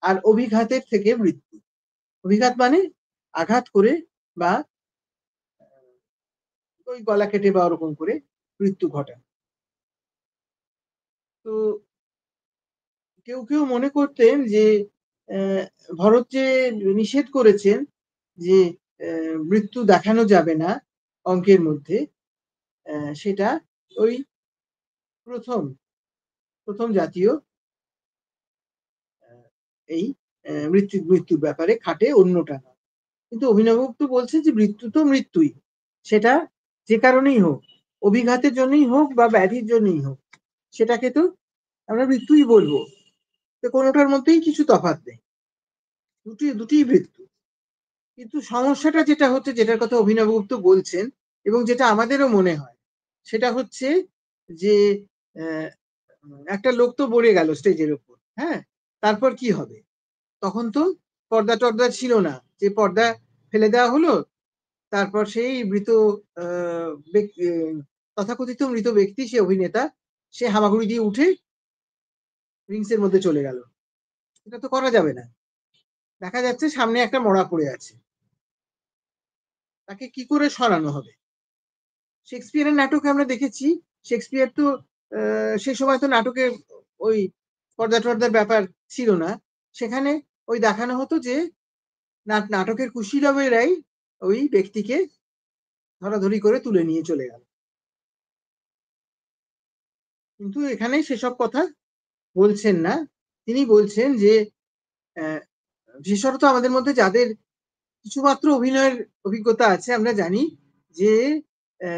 S1: আর অভিঘাতের থেকে মৃত্যু। অভিঘাত মানে আঘাত করে বা ওই গলা কেটে বা ওরকম করে মৃত্যু ঘটায়। তো কেউ কেউ মনে করতেন যে ভরত যে নিষেধ করেছেন যে মৃত্যু দেখানো যাবে না অঙ্কের মধ্যে, সেটা ওই প্রথম প্রথম জাতীয় এই মৃত্যুর ব্যাপারে খাটে, অন্যটা না। কিন্তু অভিনবগুপ্ত বলছে যে মৃত্যু তো মৃত্যুই, সেটা যে কারণেই হোক, অভিঘাতের জন্যই হোক বা ব্যাধির জন্যই হোক, সেটাকে তো আমরা মৃত্যুই বলবো। তো কোনোটার মধ্যেই কিছু তফাৎ নেই, দুটিই মৃত্যু। কিন্তু সমস্যাটা যেটা হচ্ছে, যেটার কথা অভিনবগুপ্ত বলছেন এবং যেটা আমাদেরও মনে হয়, সেটা হচ্ছে যে একটা লোক তো মরে গেল স্টেজের উপর, হ্যাঁ? তারপর কি হবে? তখন তো পর্দা-টর্দা ছিল না। যে পর্দা ফেলে দেওয়া হলো, তারপর সেই মৃত আ ব্যক এ তথাকথিত মৃত ব্যক্তি, সে অভিনেতা, সে হামাগুড়ি দিয়ে উঠে রিংস এর মধ্যে চলে গেল। এটা তো করা যাবে না। দেখা যাচ্ছে সামনে একটা মড়া পড়ে আছে। তাকে কি করে সরানো হবে? শেক্সপিয়ারের নাটকে আমরা দেখেছি, শেক্সপিয়ার তো আ সে সময় তো নাটকে ওই পর্দা-টর্দার ব্যাপার ছিল না। সেখানে ওই দেখানো হতো যে নাটকের কুশীলবেরাই ওই ব্যক্তিকে ধরাধরি করে তুলে নিয়ে চলে গেল। কিন্তু এখানে সেসব কথা বলছেন না। তিনি বলছেন যে অ্যা বিশেষত আমাদের মধ্যে যাদের কিছুমাত্র অভিনয়ের অভিজ্ঞতা আছে, আমরা জানি যে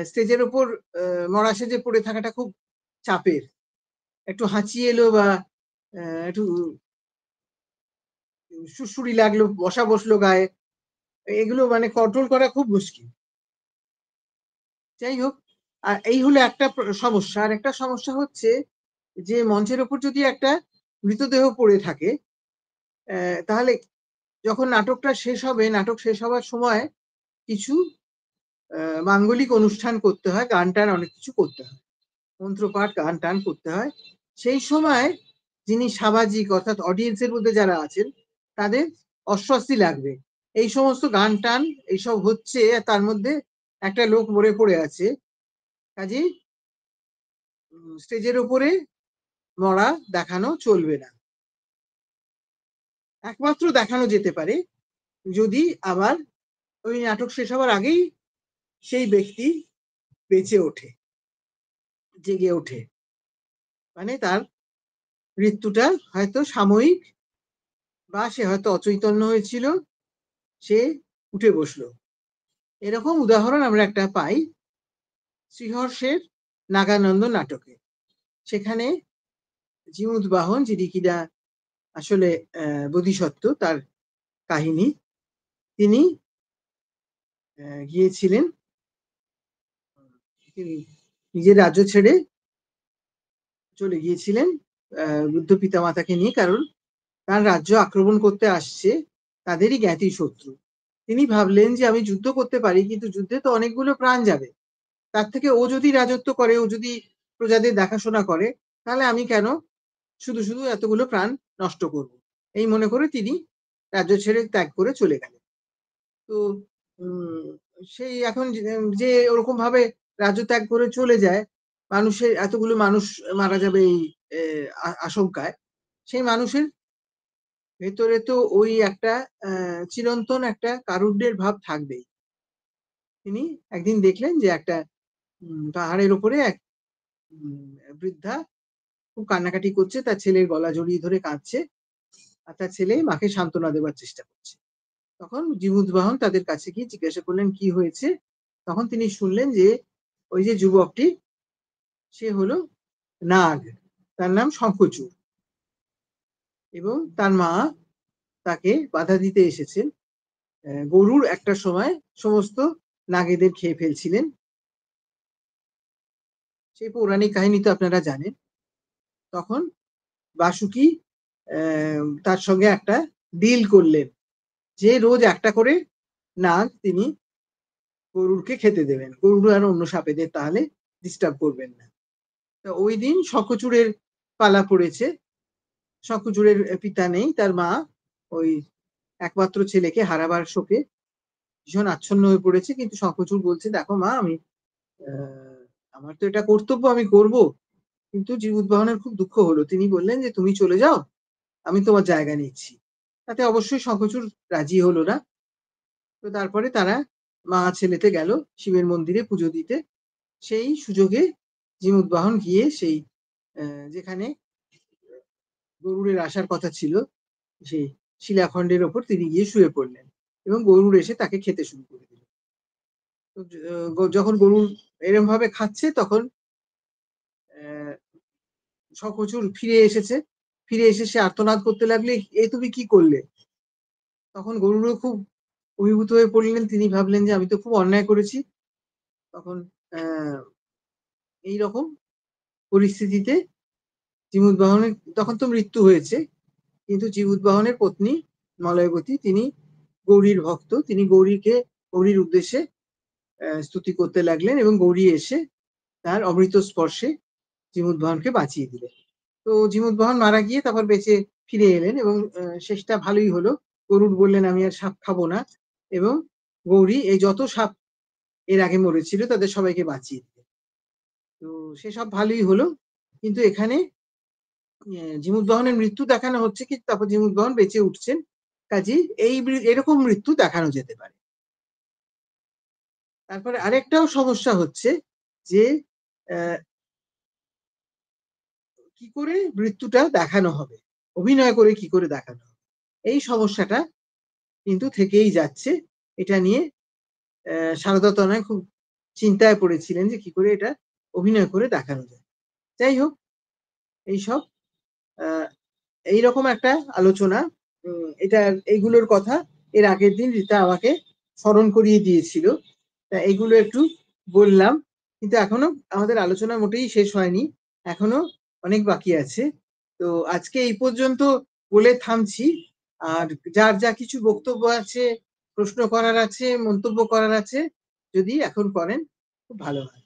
S1: স্টেজের উপর মরা সেজে পড়ে থাকাটা খুব চাপের। একটু হাঁচি এলো বা একটু সুড়সুড়ি লাগলো, বসা বসলো গায়ে, এগুলো মানে কন্ট্রোল করা খুব মুশকিল। যাই হোক, এই হলো একটা সমস্যা। আরেকটা সমস্যা হচ্ছে যে মঞ্চের উপর যদি একটা মৃতদেহ পড়ে থাকে, তাহলে যখন নাটকটা শেষ হবে, নাটক শেষ হবার সময় কিছু আ মাঙ্গলিক অনুষ্ঠান করতে হয়, গান-টান অনেক কিছু করতে হয়। মন্ত্রপাঠ, গান-টান করতে হয়। সেই সময় যিনি সাবাজিক, অর্থাৎ অডিয়েন্স এর মধ্যে যারা আছেন, তাদের অস্বস্তি লাগবে। এই সমস্ত গান-টান এইসব হচ্ছে, তার মধ্যে একটা লোক মরে পড়ে আছে। কাজেই স্টেজের উপরে মরা দেখানো চলবে না। একমাত্র দেখানো যেতে পারে যদি আবার ওই নাটক শেষ হবার আগেই সেই ব্যক্তি বেঁচে ওঠে, জেগে ওঠে। মানে তার মৃত্যুটা হয়তো সাময়িক, বা সে হয়তো অচৈতন্য হয়েছিল, সে উঠে বসলো। এরকম উদাহরণ আমরা একটা পাই শ্রীহর্ষের নাগানন্দ নাটকে। সেখানে জীমূতবাহন, যিনি কিনা আসলে বোধিসত্ত্ব, তার কাহিনী। তিনি গিয়েছিলেন, তিনি নিজের রাজ্য ছেড়ে চলে গিয়েছিলেন বৃদ্ধ পিতামাতাকে নিয়ে। কারণ তার রাজ্য আক্রমণ করতে আসছে তাদেরই জ্ঞাতি শত্রু। তিনি ভাবলেন যে আমি যুদ্ধ করতে পারি, কিন্তু যুদ্ধে তো অনেকগুলো প্রাণ যাবে। তার থেকে ও যদি রাজত্ব করে, ও যদি প্রজাদের দেখাশোনা করে, তাহলে আমি কেন শুধু এতগুলো প্রাণ নষ্ট করব? এই মনে করে তিনি রাজ্য ছেড়ে ত্যাগ করে চলে গেলেন। তো উম সেই এখন যে ওরকমভাবে রাজ্য ত্যাগ করে চলে যায়, মানুষের এতগুলো মানুষ মারা যাবে এই এ আশঙ্কায়। সেই মানুষের ভেতরে তো ওই একটা চিরন্তন একটা কারুণ্যের ভাব থাকবেই। তিনি একদিন দেখলেন যে একটা পাহাড়ের উপরে এক উম বৃদ্ধা খুব কান্নাকাটি করছে। তার ছেলের গলা জড়িয়ে ধরে কাঁদছে। আর তার ছেলে মাকে সান্ত্বনা দেবার চেষ্টা করছে। তখন জীমূতবাহন তাদের কাছে গিয়ে জিজ্ঞাসা করলেন, "কি হয়েছে?" তখন তিনি শুনলেন যে ওই যে যুবকটি, সে হলো নাগ। তার নাম শঙ্খচূড়, এবং তার মা তাকে বাধা দিতে এসেছেন। গরুড় একটা সময় সমস্ত নাগেদের খেয়ে ফেলছিলেন। সেই পৌরাণিক কাহিনী তো আপনারা জানেন। তখন বাসুকি তার সঙ্গে একটা ডিল করলেন যে রোজ একটা করে নাগ তিনি গরুড়কে খেতে দেবেন। গরুড় আর অন্য সাপেদের তাহলে ডিস্টার্ব করবেন না। তো ঐদিন শঙ্খচূড়ের পালা পড়েছে। শঙ্খচূড়ের পিতা নেই। তার মা ওই একমাত্র ছেলেকে হারাবার শোকে ভীষণ আচ্ছন্ন হয়ে পড়েছে। কিন্তু শঙ্খচূড় বলছে, "দেখো মা, আমি আ আমার তো এটা কর্তব্য, আমি করব।" কিন্তু জীবুদ্বাহনের খুব দুঃখ হলো। তিনি বললেন যে, "তুমি চলে যাও, আমি তোমার জায়গা নিচ্ছি।" তাতে অবশ্যই শঙ্খচূড় রাজি হলো না। তো তারপরে তারা মা ছেলেতে গেল শিবের মন্দিরে পুজো দিতে। সেই সুযোগে জীমূতবাহন গিয়ে সেই অ্যা যেখানে গরুড়ের আসার কথা ছিল, সেই শিলাখণ্ডের ওপর তিনি গিয়ে শুয়ে পড়লেন এবং গরুড় এসে তাকে খেতে শুরু করে দিল। তো যখন গরুড় এরমভাবে খাচ্ছে, তখন অ্যা শঙ্খচূড় ফিরে এসেছে। ফিরে এসে সে আর্তনাদ করতে লাগলে, "এ তুমি কি করলে?" তখন গরুড়ও খুব অভিভূত হয়ে পড়লেন। তিনি ভাবলেন যে আমি তো খুব অন্যায় করেছি। তখন এইরকম পরিস্থিতিতে জীমূতবাহনের তখন তো মৃত্যু হয়েছে। কিন্তু জীমূতবাহনের পত্নী মলয়বতী তিনি গৌরীর ভক্ত। তিনি গৌরীর উদ্দেশ্যে স্তুতি করতে লাগলেন এবং গৌরী এসে তার অমৃত স্পর্শে জীমূতবাহনকে বাঁচিয়ে দিলেন। তো জীমূতবাহন মারা গিয়ে তারপর বেঁচে ফিরে এলেন এবং শেষটা ভালোই হলো। গরুড় বললেন আমি আর সাপ খাবো না এবং গৌরী এই যত সাপ এর আগে মরেছিল তাদের সবাইকে বাঁচিয়ে দিলেন। তো সেসব ভালোই হলো। কিন্তু এখানে জীমূতবাহনের মৃত্যু দেখানো হচ্ছে কিন্তু তারপর জীমূতবাহন বেঁচে উঠছেন। কাজেই এরকম মৃত্যু দেখানো যেতে পারে। তারপরে আরেকটাও সমস্যা হচ্ছে যে কি করে মৃত্যুটা দেখানো হবে, অভিনয় করে কি করে দেখানো হবে, এই সমস্যাটা কিন্তু থেকেই যাচ্ছে। এটা নিয়ে সারদা তনয় খুব চিন্তায় পড়েছিলেন যে কি করে এটা অভিনয় করে দেখানো যায়। যাই হোক, এইসব এইরকম একটা আলোচনা, এইগুলোর কথা এর আগের দিন রীতা আমাকে স্মরণ করিয়ে দিয়েছিল। তা এগুলো একটু বললাম, কিন্তু এখনো আমাদের আলোচনা মোটেই শেষ হয়নি, এখনো অনেক বাকি আছে। তো আজকে এই পর্যন্ত বলে থামছি। আর যার যা কিছু বক্তব্য আছে, প্রশ্ন করার আছে, মন্তব্য করার আছে, যদি এখন করেন খুব ভালো হয়।